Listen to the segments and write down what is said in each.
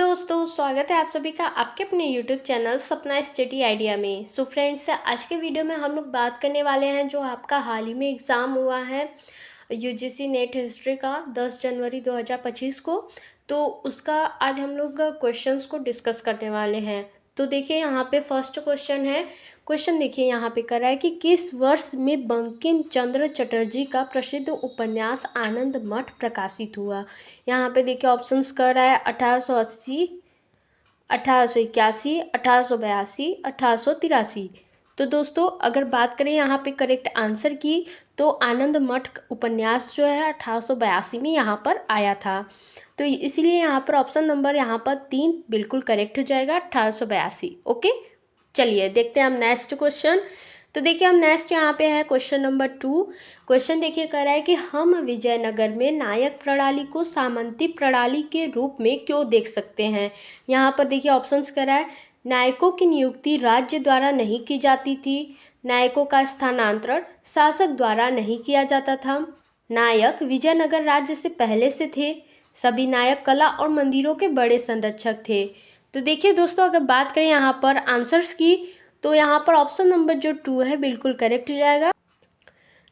दोस्तों, स्वागत है आप सभी का आपके अपने यूट्यूब चैनल सपना स्टडी आइडिया में। सो फ्रेंड्स, आज के वीडियो में हम लोग बात करने वाले हैं जो आपका हाल ही में एग्ज़ाम हुआ है यूजीसी नेट हिस्ट्री का 10 जनवरी 2025 को। तो उसका आज हम लोग क्वेश्चंस को डिस्कस करने वाले हैं। तो देखिए यहाँ पे फर्स्ट क्वेश्चन है। क्वेश्चन देखिए यहाँ पे कर रहा है कि किस वर्ष में बंकिम चंद्र चटर्जी का प्रसिद्ध उपन्यास आनंद मठ प्रकाशित हुआ। यहाँ पे देखिए ऑप्शंस कर रहा है 1880, 1881, 1882, 1883। तो दोस्तों अगर बात करें यहाँ पे करेक्ट आंसर की, तो आनंद मठ उपन्यास जो है 1882 में यहाँ पर आया था। तो इसीलिए यहाँ पर ऑप्शन नंबर यहाँ पर 3 बिल्कुल करेक्ट हो जाएगा, 1882। ओके, चलिए देखते हैं हम नेक्स्ट क्वेश्चन। तो देखिए हम नेक्स्ट यहाँ पे है क्वेश्चन नंबर 2। क्वेश्चन देखिए कर रहा है कि हम विजयनगर में नायक प्रणाली को सामंती प्रणाली के रूप में क्यों देख सकते हैं। यहाँ पर देखिए ऑप्शंस कर रहा है, नायकों की नियुक्ति राज्य द्वारा नहीं की जाती थी, नायकों का स्थानांतरण शासक द्वारा नहीं किया जाता था, नायक विजयनगर राज्य से पहले से थे, सभी नायक कला और मंदिरों के बड़े संरक्षक थे। तो देखिए दोस्तों अगर बात करें यहाँ पर आंसर्स की, तो यहाँ पर ऑप्शन नंबर जो 2 है बिल्कुल करेक्ट हो जाएगा।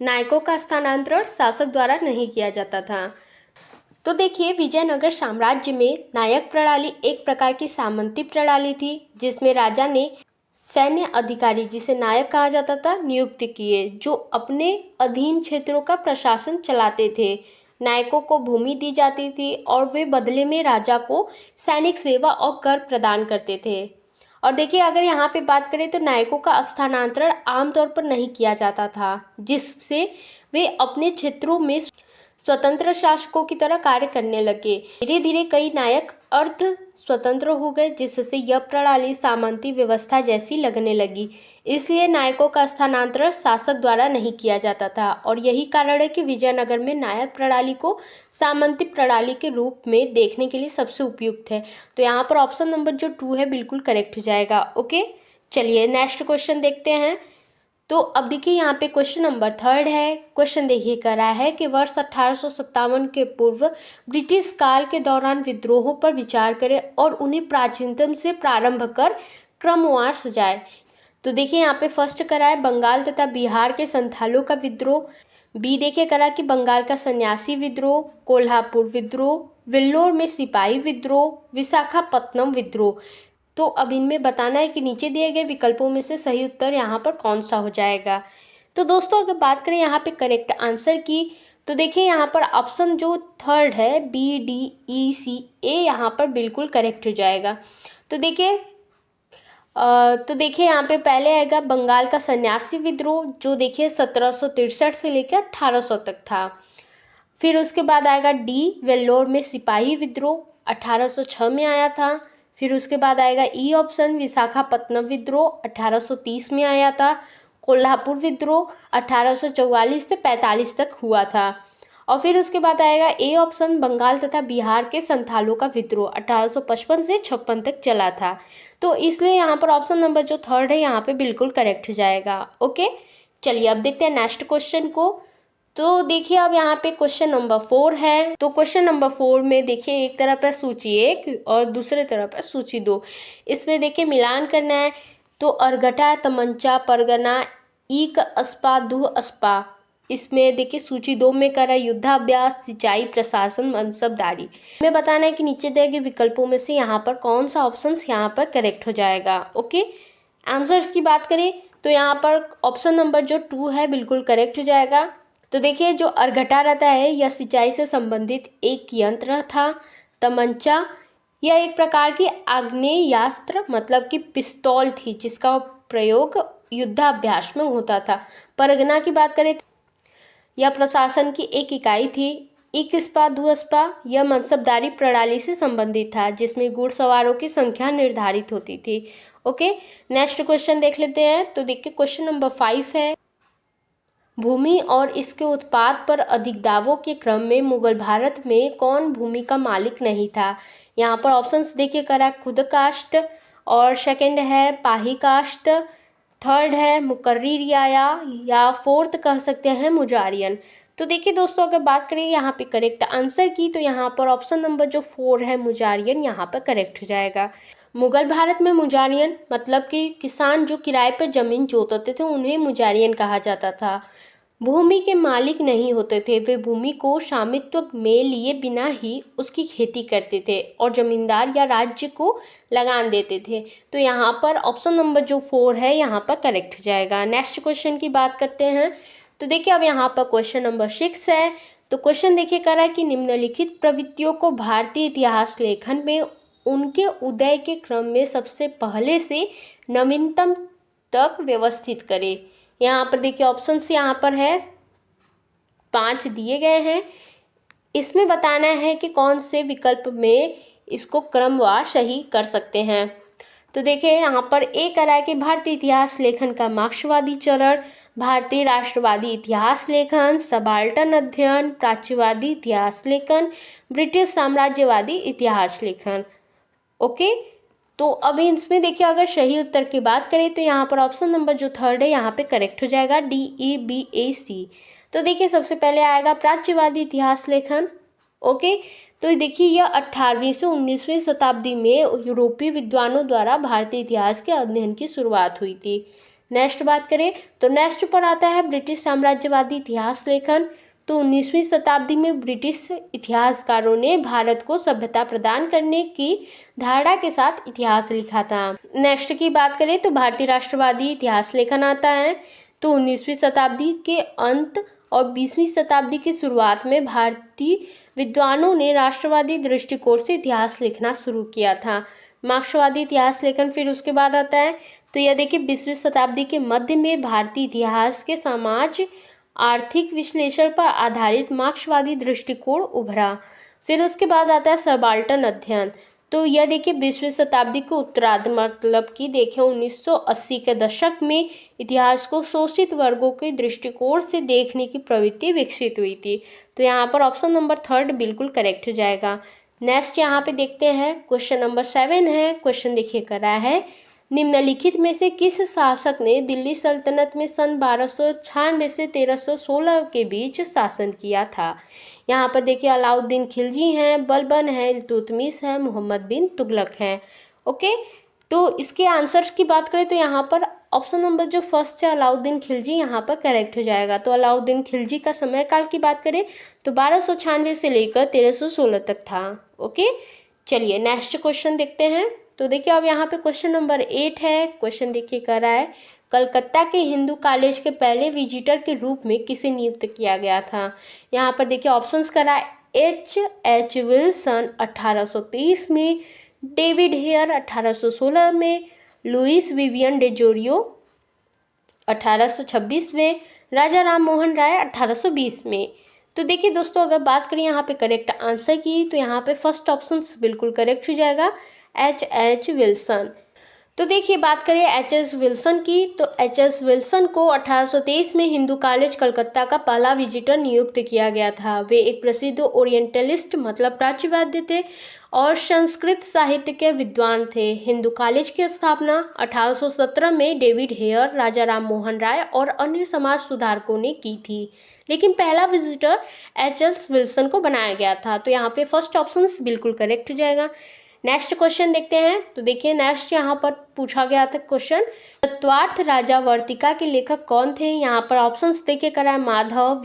नायकों का स्थानांतरण शासक द्वारा नहीं किया जाता था। तो देखिए विजयनगर साम्राज्य में नायक प्रणाली एक प्रकार की सामंती प्रणाली थी, जिसमें राजा ने सैन्य अधिकारी, जिसे नायक कहा जाता था, नियुक्त किए, जो अपने अधीन क्षेत्रों का प्रशासन चलाते थे। नायकों को भूमि दी जाती थी और वे बदले में राजा को सैनिक सेवा और कर प्रदान करते थे। और देखिए अगर यहाँ पे बात करें तो नायकों का स्थानांतरण आमतौर पर नहीं किया जाता था, जिससे वे अपने क्षेत्रों में स्वतंत्र शासकों की तरह कार्य करने लगे। धीरे धीरे कई नायक अर्ध स्वतंत्र हो गए, जिससे यह प्रणाली सामंती व्यवस्था जैसी लगने लगी। इसलिए नायकों का स्थानांतरण शासक द्वारा नहीं किया जाता था और यही कारण है कि विजयनगर में नायक प्रणाली को सामंती प्रणाली के रूप में देखने के लिए सबसे उपयुक्त है। तो यहाँ पर ऑप्शन नंबर जो 2 है बिल्कुल करेक्ट हो जाएगा। ओके, चलिए नेक्स्ट क्वेश्चन देखते हैं। तो अब देखिए यहाँ पे क्वेश्चन नंबर 3 है। क्वेश्चन देखिए कर रहा है कि वर्ष 1857 के पूर्व ब्रिटिश काल के दौरान विद्रोहों पर विचार करें और उन्हें प्राचीनतम से प्रारंभ कर क्रमवार सजाए। तो देखिए यहाँ पे फर्स्ट करा है बंगाल तथा बिहार के संथालों का विद्रोह, बी देखिए करा कि बंगाल का सन्यासी विद्रोह, कोल्हापुर विद्रोह, वेल्लोर में सिपाही विद्रोह, विशाखापत्तनम विद्रोह। तो अब इनमें बताना है कि नीचे दिए गए विकल्पों में से सही उत्तर यहाँ पर कौन सा हो जाएगा। तो दोस्तों अगर बात करें यहाँ पे करेक्ट आंसर की, तो देखिए यहाँ पर ऑप्शन जो 3 है BDECA यहाँ पर बिल्कुल करेक्ट हो जाएगा। तो देखिए यहाँ पे पहले आएगा बंगाल का सन्यासी विद्रोह, जो देखिए 1763 से लेकर 1800 तक था। फिर उसके बाद आएगा डी वेल्लोर में सिपाही विद्रोह, 1806 में आया था। फिर उसके बाद आएगा ई ऑप्शन विशाखापत्तनम विद्रोह, 1830 में आया था। कोल्हापुर विद्रोह 1844 से 45 तक हुआ था। और फिर उसके बाद आएगा ए ऑप्शन बंगाल तथा बिहार के संथालों का विद्रोह, 1855 से 56 तक चला था। तो इसलिए यहाँ पर ऑप्शन नंबर जो 3 है यहाँ पे बिल्कुल करेक्ट हो जाएगा। ओके, चलिए अब देखते हैं नेक्स्ट क्वेश्चन को। तो देखिए अब यहाँ पे क्वेश्चन नंबर 4 है। तो क्वेश्चन नंबर 4 में देखिए एक तरफ है सूची 1 और दूसरे तरफ है सूची 2। इसमें देखिए मिलान करना है। तो अर्घटा, तमंचा, परगना, ईक, अस्पा, दुह, अस्पा। इसमें देखिए सूची 2 में करा युद्धाभ्यास, सिंचाई, प्रशासन, मनसबदारी। हमें बताना है कि नीचे दिए गए विकल्पों में से यहाँ पर कौन सा ऑप्शन यहाँ पर करेक्ट हो जाएगा। ओके, आंसर्स की बात करें तो यहाँ पर ऑप्शन नंबर जो 2 है बिल्कुल करेक्ट हो जाएगा। तो देखिए जो अर्घटा रहता है यह सिंचाई से संबंधित एक यंत्र था। तमंचा यह एक प्रकार की आग्नेयास्त्र मतलब कि पिस्तौल थी, जिसका प्रयोग युद्धाभ्यास में होता था। परगना की बात करें तो यह प्रशासन की एक इकाई थी। इकस्पा दुअस्पा यह मनसबदारी प्रणाली से संबंधित था, जिसमें घुड़सवारों की संख्या निर्धारित होती थी। ओके, नेक्स्ट क्वेश्चन देख लेते हैं। तो देखिए क्वेश्चन नंबर 5 है। भूमि और इसके उत्पाद पर अधिक दावों के क्रम में मुगल भारत में कौन भूमि का मालिक नहीं था। यहाँ पर ऑप्शंस देखिए करा खुद कास्ट, और सेकंड है पाही कास्ट, थर्ड है मुकर्री रियाया, या फोर्थ कह सकते हैं मुजारियन। तो देखिए दोस्तों, अगर बात करें यहाँ पे करेक्ट आंसर की, तो यहाँ पर ऑप्शन नंबर जो 4 है मुजारियन, यहाँ पर करेक्ट हो जाएगा। मुगल भारत में मुजारियन मतलब कि किसान जो किराए पर जमीन जोतते थे उन्हें मुजारियन कहा जाता था। भूमि के मालिक नहीं होते थे, वे भूमि को स्वामित्व में लिए बिना ही उसकी खेती करते थे और जमींदार या राज्य को लगान देते थे। तो यहाँ पर ऑप्शन नंबर जो 4 है यहाँ पर करेक्ट हो जाएगा। नेक्स्ट क्वेश्चन की बात करते हैं। तो देखिए अब यहाँ पर क्वेश्चन नंबर 6 है। तो क्वेश्चन देखिए कर रहा है कि निम्नलिखित प्रवृत्तियों को भारतीय इतिहास लेखन में उनके उदय के क्रम में सबसे पहले से नवीनतम तक व्यवस्थित करें। यहाँ पर देखिए ऑप्शंस यहाँ पर है 5 दिए गए हैं। इसमें बताना है कि कौन से विकल्प में इसको क्रमवार सही कर सकते हैं। तो देखिए यहाँ पर ए कह रहा है कि भारतीय इतिहास लेखन का मार्क्सवादी चरण, भारतीय राष्ट्रवादी इतिहास लेखन, सबाल्टर्न अध्ययन, प्राच्यवादी इतिहास लेखन, ब्रिटिश साम्राज्यवादी इतिहास लेखन। ओके, तो अभी इसमें देखिए अगर सही उत्तर की बात करें तो यहाँ पर ऑप्शन नंबर जो 3 है यहाँ पे करेक्ट हो जाएगा, DEBAC। तो देखिए सबसे पहले आएगा प्राच्यवादी इतिहास लेखन। ओके, तो देखिए यह 18वीं से 19वीं शताब्दी में यूरोपीय विद्वानों द्वारा भारतीय इतिहास के अध्ययन की शुरुआत हुई थी। नेक्स्ट बात करें तो नेक्स्ट पर आता है ब्रिटिश साम्राज्यवादी इतिहास लेखन। तो 19वीं शताब्दी में ब्रिटिश इतिहासकारों ने भारत को सभ्यता प्रदान करने की धारणा के साथ इतिहास लिखा था। नेक्स्ट की बात करें तो भारतीय राष्ट्रवादी इतिहास लेखन आता है। तो 19वीं शताब्दी के अंत और 20वीं शताब्दी की शुरुआत में भारतीय विद्वानों ने राष्ट्रवादी दृष्टिकोण से इतिहास लिखना शुरू किया था। मार्क्सवादी इतिहास लेखन फिर उसके बाद आता है। तो यह देखिए 20वीं शताब्दी के मध्य में भारतीय इतिहास के समाज आर्थिक विश्लेषण पर आधारित मार्क्सवादी दृष्टिकोण उभरा। फिर उसके बाद आता है सबाल्टर्न अध्ययन। तो यह देखिए 20वीं शताब्दी के उत्तरार्ध मतलब कि देखिए 1980 के दशक में इतिहास को शोषित वर्गों के दृष्टिकोण से देखने की प्रवृत्ति विकसित हुई थी। तो यहाँ पर ऑप्शन नंबर 3 बिल्कुल करेक्ट हो जाएगा। नेक्स्ट यहाँ पे देखते हैं क्वेश्चन नंबर 7 है। क्वेश्चन देखिए कर रहा है निम्नलिखित में से किस शासक ने दिल्ली सल्तनत में सन 1296 से 1316 के बीच शासन किया था। यहाँ पर देखिए अलाउद्दीन खिलजी हैं, बलबन है, इल्तुतमिश है, मोहम्मद बिन तुगलक हैं। ओके, तो इसके आंसर्स की बात करें तो यहाँ पर ऑप्शन नंबर जो फर्स्ट है अलाउद्दीन खिलजी यहाँ पर करेक्ट हो जाएगा। तो अलाउद्दीन खिलजी का समय काल की बात करें तो 1296 से लेकर 1316 तक था। ओके, चलिए नेक्स्ट क्वेश्चन देखते हैं। तो देखिए अब यहाँ पे क्वेश्चन नंबर 8 है। क्वेश्चन देखिए कर रहा है कलकत्ता के हिंदू कॉलेज के पहले विजिटर के रूप में किसे नियुक्त किया गया था। यहाँ पर देखिए ऑप्शंस कर रहा है H विल्सन 1823 में, डेविड हेयर 1816 में, लुइस विवियन डेजोरियो 1826 में, राजा राम मोहन राय 1820 में। तो देखिए दोस्तों अगर बात करें यहाँ पे करेक्ट आंसर की तो यहाँ पे फर्स्ट ऑप्शन बिल्कुल करेक्ट हो जाएगा, H विल्सन। तो देखिए बात करें H विल्सन की तो H विल्सन को 1823 में हिंदू कॉलेज कलकत्ता का पहला विजिटर नियुक्त किया गया था। वे एक प्रसिद्ध ओरिएंटलिस्ट मतलब प्राच्यवादी थे और संस्कृत साहित्य के विद्वान थे। हिंदू कॉलेज की स्थापना 1817 में डेविड हेयर, राजा राम मोहन राय और अन्य समाज सुधारकों ने की थी, लेकिन पहला विजिटर H विल्सन को बनाया गया था। तो यहाँ पे फर्स्ट ऑप्शन बिल्कुल करेक्ट हो जाएगा। नेक्स्ट क्वेश्चन देखते हैं। तो देखिए नेक्स्ट यहाँ पर पूछा गया था क्वेश्चन तत्वार्थ राजावर्तिका के लेखक कौन थे। यहाँ पर ऑप्शंस देखिए करा है माधव,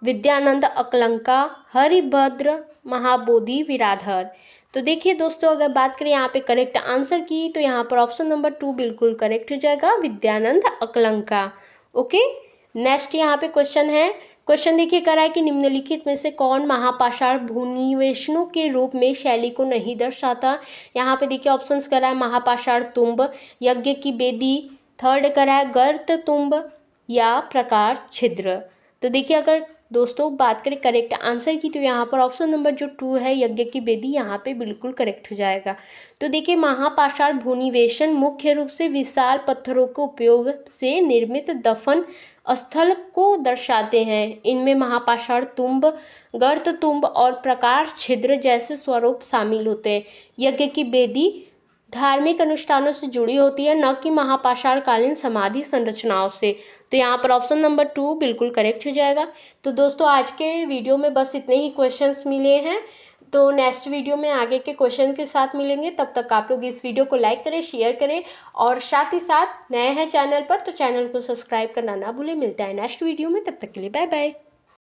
विद्यानंद अकलंका, हरिभद्र, महाबोधि, विराधर। तो देखिए दोस्तों अगर बात करें यहाँ पे करेक्ट आंसर की तो यहाँ पर ऑप्शन नंबर 2 बिल्कुल करेक्ट हो जाएगा, विद्यानंद अकलंका। ओके, नेक्स्ट यहाँ पे क्वेश्चन है। क्वेश्चन देखिए करा है कि निम्नलिखित में से कौन महापाषाण भूनिवेशनों के रूप में शैली को नहीं दर्शाता। यहाँ पे देखिए ऑप्शंस करा है महापाषाण तुम्ब, यज्ञ की वेदी, थर्ड करा है गर्त तुम्ब या प्रकार छिद्र। तो देखिए अगर दोस्तों बात करें करेक्ट आंसर की तो यहाँ पर ऑप्शन नंबर जो 2 है यज्ञ की वेदी यहाँ पे बिल्कुल करेक्ट हो जाएगा। तो देखिए महापाषाण भूनिवेशन मुख्य रूप से विशाल पत्थरों के उपयोग से निर्मित दफन स्थल को दर्शाते हैं। इनमें महापाषाण तुम्ब, गर्त तुम्ब और प्रकार छिद्र जैसे स्वरूप शामिल होते हैं। यज्ञ की वेदी धार्मिक अनुष्ठानों से जुड़ी होती है, न कि महापाषाणकालीन समाधि संरचनाओं से। तो यहाँ पर ऑप्शन नंबर 2 बिल्कुल करेक्ट हो जाएगा। तो दोस्तों आज के वीडियो में बस इतने ही क्वेश्चंस मिले हैं। तो नेक्स्ट वीडियो में आगे के क्वेश्चन के साथ मिलेंगे। तब तक आप लोग इस वीडियो को लाइक करें, शेयर करें, और साथ ही साथ नए हैं चैनल पर तो चैनल को सब्सक्राइब करना ना भूलें। मिलता है नेक्स्ट वीडियो में, तब तक के लिए बाय बाय।